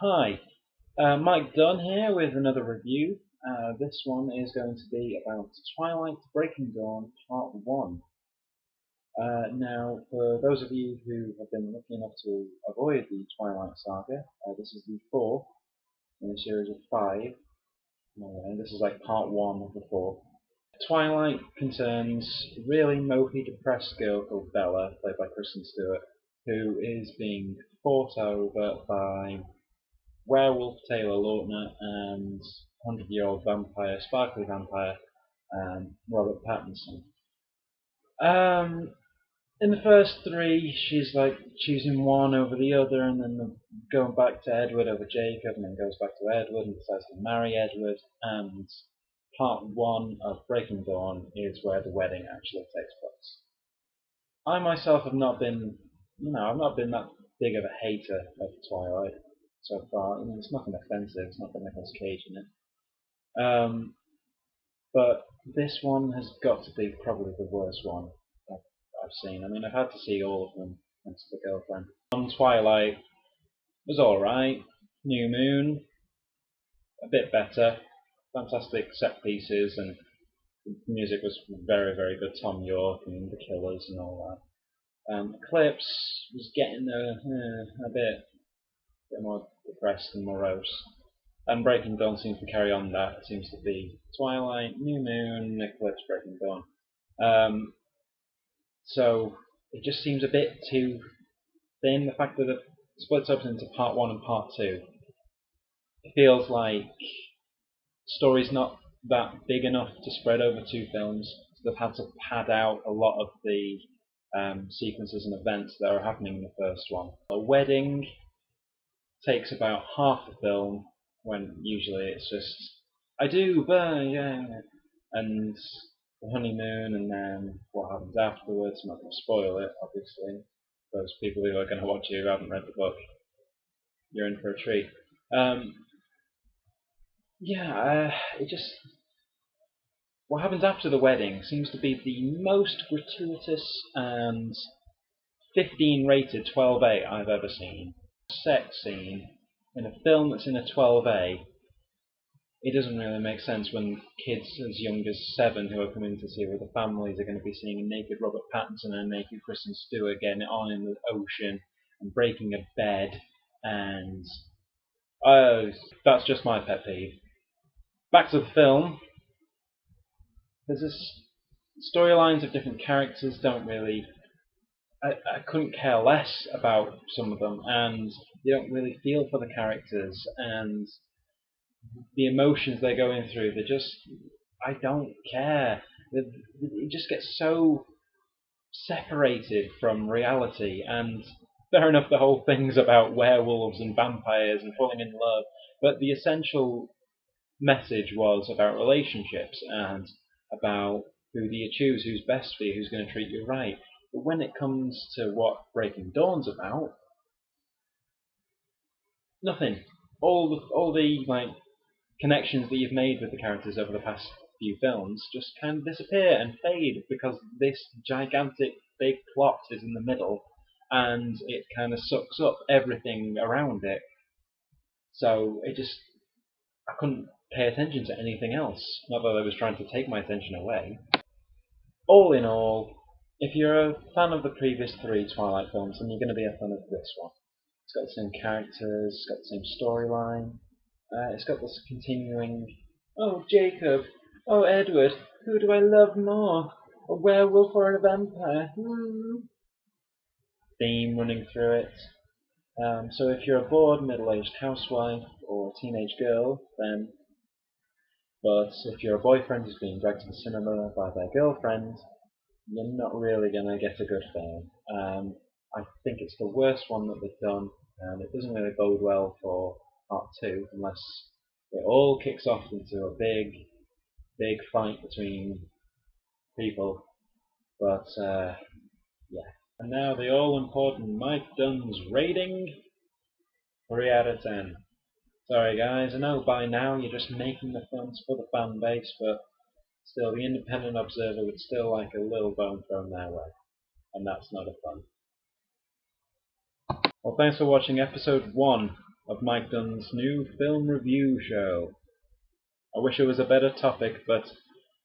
Hi, Mike Dunn here with another review. This one is going to be about Twilight Breaking Dawn Part 1. Now, for those of you who have been lucky enough to avoid the Twilight Saga, this is the 4th in a series of 5, and this is like Part 1 of the 4th. Twilight concerns a really mopey, depressed girl called Bella, played by Kristen Stewart, who is being fought over by werewolf Taylor Lautner and 100-year-old vampire, sparkly vampire, Robert Pattinson. In the first 3, she's like choosing one over the other, and then going back to Edward over Jacob, and then goes back to Edward and decides to marry Edward. And part 1 of Breaking Dawn is where the wedding actually takes place. I myself have not been, I've not been that big of a hater of Twilight so far. I mean, it's nothing offensive, it's not got Nicolas Cage in it. But this one has got to be probably the worst one I've seen. I mean, I've had to see all of them thanks to the girlfriend. Twilight was alright. New Moon, a bit better. Fantastic set pieces, and the music was very, very good. Tom York and The Killers and all that. Eclipse was getting a bit more depressed and morose. And Breaking Dawn seems to carry on that. It seems to be Twilight, New Moon, Eclipse, Breaking Dawn. So it just seems a bit too thin, the fact that it splits up into Part 1 and Part 2. It feels like the story's not that big enough to spread over 2 films, so they've had to pad out a lot of the sequences and events that are happening in the first one. A wedding takes about half the film, when usually it's just, I do, but yeah, and the honeymoon, and then what happens afterwards. I'm not going to spoil it, obviously. Those people who are going to watch it who haven't read the book, you're in for a treat. It just, what happens after the wedding seems to be the most gratuitous and 15 rated 12A I've ever seen. Sex scene in a film that's in a 12A, it doesn't really make sense when kids as young as 7 who are coming to see with the families are going to be seeing a naked Robert Pattinson and a naked Kristen Stewart getting it on in the ocean and breaking a bed, and that's just my pet peeve. Back to the film. There's this storylines of different characters don't really, I couldn't care less about some of them, and you don't really feel for the characters, and the emotions they're going through, I don't care. It just gets so separated from reality, and fair enough, the whole thing's about werewolves and vampires and falling in love, but the essential message was about relationships and about who do you choose, who's best for you, who's going to treat you right. But when it comes to what Breaking Dawn's about, nothing. All the connections that you've made with the characters over the past few films just kind of disappear and fade because this gigantic big plot is in the middle and it kind of sucks up everything around it. So I couldn't pay attention to anything else. Not that I was trying to take my attention away. All in all, if you're a fan of the previous 3 Twilight films, then you're going to be a fan of this one. It's got the same characters, it's got the same storyline, it's got this continuing, oh Jacob, oh Edward, who do I love more? A werewolf or a vampire? Theme running through it. So if you're a bored middle-aged housewife or teenage girl, then, but if you're a boyfriend who's being dragged to the cinema by their girlfriend, you're not really going to get a good film. I think it's the worst one that they've done, and it doesn't really bode well for Part 2 unless it all kicks off into a big fight between people. But yeah. And now the all-important Mike Dunn's rating, 3 out of 10. Sorry guys, I know by now you're just making the films for the fan base, but still, the independent observer would still like a little bone thrown their way, and that's not a fun. Well, thanks for watching episode 1 of Mike Dunn's new film review show. I wish it was a better topic, but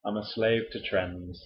I'm a slave to trends.